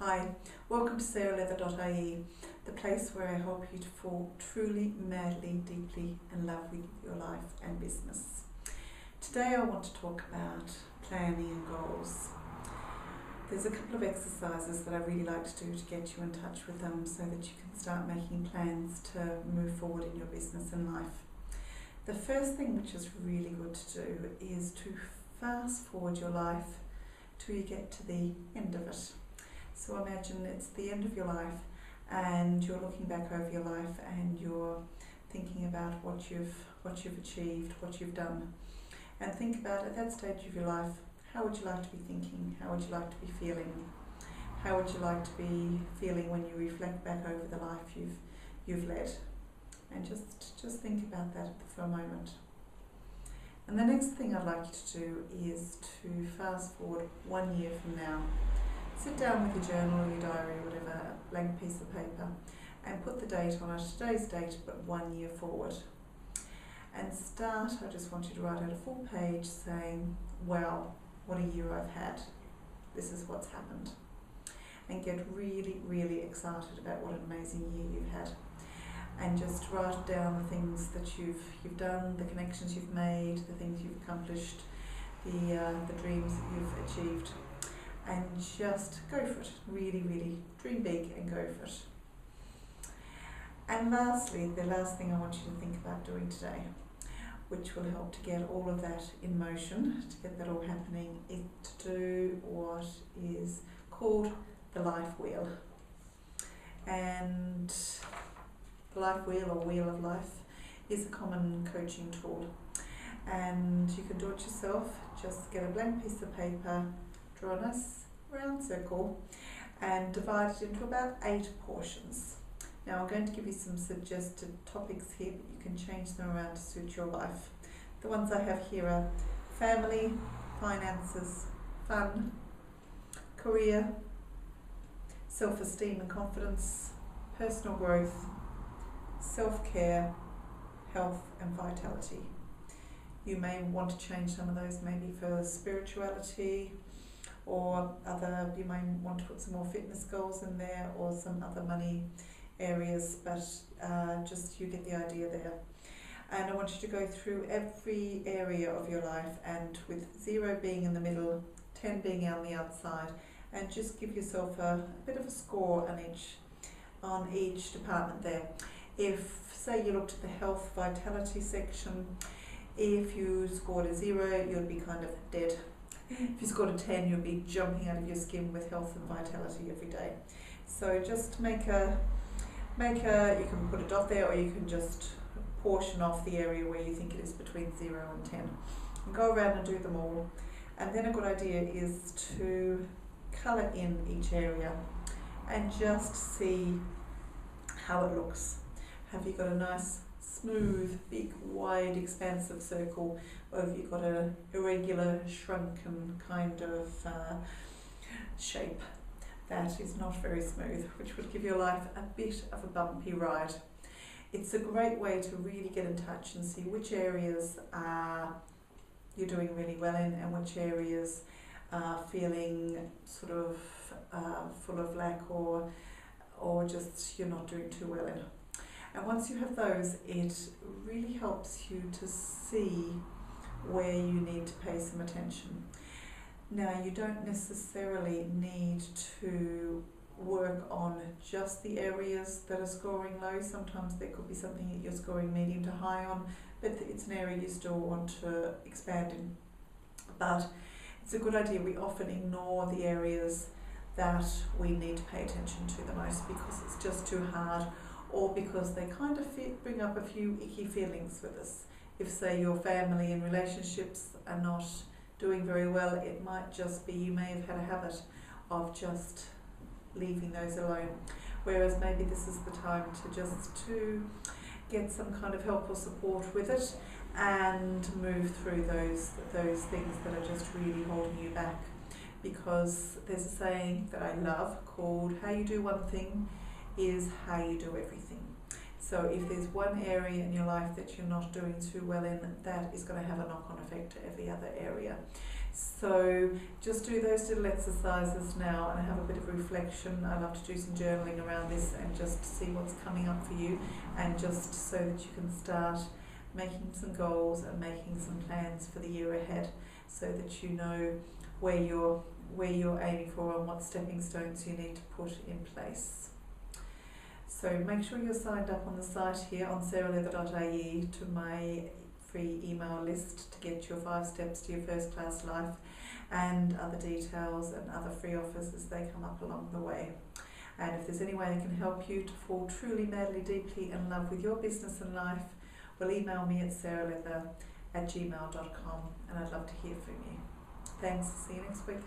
Hi, welcome to sarahleather.ie, the place where I help you to fall truly, madly, deeply in love with your life and business. Today I want to talk about planning and goals. There's a couple of exercises that I really like to do to get you in touch with them so that you can start making plans to move forward in your business and life. The first thing which is really good to do is to fast forward your life till you get to the end of it. So imagine it's the end of your life and you're looking back over your life and you're thinking about what you've achieved, what you've done. And think about at that stage of your life, how would you like to be thinking? How would you like to be feeling? How would you like to be feeling when you reflect back over the life you've led? And just think about that for a moment. And the next thing I'd like you to do is to fast forward 1 year from now. Sit down with your journal or your diary or whatever, a blank piece of paper, and put the date on it, today's date, but 1 year forward. And start, I just want you to write out a full page saying, wow, what a year I've had. This is what's happened. And get really, really excited about what an amazing year you've had. And just write down the things that you've done, the connections you've made, the things you've accomplished, the dreams that you've achieved. And just go for it. Really, really dream big and go for it. And lastly, the last thing I want you to think about doing today, which will help to get all of that in motion, to get that all happening, is to do what is called the life wheel. And the life wheel or wheel of life is a common coaching tool. And you can do it yourself. Just get a blank piece of paper, draw a nice round circle and divide it into about 8 portions. Now I'm going to give you some suggested topics here, but you can change them around to suit your life. The ones I have here are family, finances, fun, career, self-esteem and confidence, personal growth, self-care, health and vitality. You may want to change some of those maybe for spirituality, or you might want to put some more fitness goals in there or some other money areas, but just you get the idea there. And I want you to go through every area of your life, and with 0 being in the middle, 10 being on the outside, and just give yourself a bit of a score on each department there. If, say, you looked at the health vitality section, if you scored a 0, you'd be kind of dead. If you scored a 10, you'll be jumping out of your skin with health and vitality every day. So just you can put a dot there, or you can just portion off the area where you think it is between 0 and 10. And go around and do them all. And then a good idea is to colour in each area and just see how it looks. Have you got a nice smooth, big, wide, expansive circle, or have you got an irregular, shrunken kind of shape that is not very smooth, which would give your life a bit of a bumpy ride? It's a great way to really get in touch and see which areas you're doing really well in and which areas are feeling sort of full of lack or just you're not doing too well in. And once you have those, it really helps you to see where you need to pay some attention. Now, you don't necessarily need to work on just the areas that are scoring low. Sometimes there could be something that you're scoring medium to high on, but it's an area you still want to expand in. But it's a good idea. We often ignore the areas that we need to pay attention to the most because it's just too hard, or because they kind of bring up a few icky feelings with us. If, say, your family and relationships are not doing very well, it might just be you may have had a habit of just leaving those alone. Whereas maybe this is the time to get some kind of help or support with it and move through those things that are just really holding you back. Because there's a saying that I love called, how you do one thing is how you do everything. So if there's one area in your life that you're not doing too well in, that is going to have a knock-on effect to every other area. So just do those little exercises now and have a bit of reflection. I love to do some journaling around this and just see what's coming up for you, and just so that you can start making some goals and making some plans for the year ahead, so that you know where you're aiming for and what stepping stones you need to put in place. So make sure you're signed up on the site here on sarahleather.ie to my free email list to get your 5 steps to your first class life, and other details and other free offers as they come up along the way. And if there's any way I can help you to fall truly, madly, deeply in love with your business and life, well, email me at sarahleather@gmail.com, and I'd love to hear from you. Thanks. See you next week.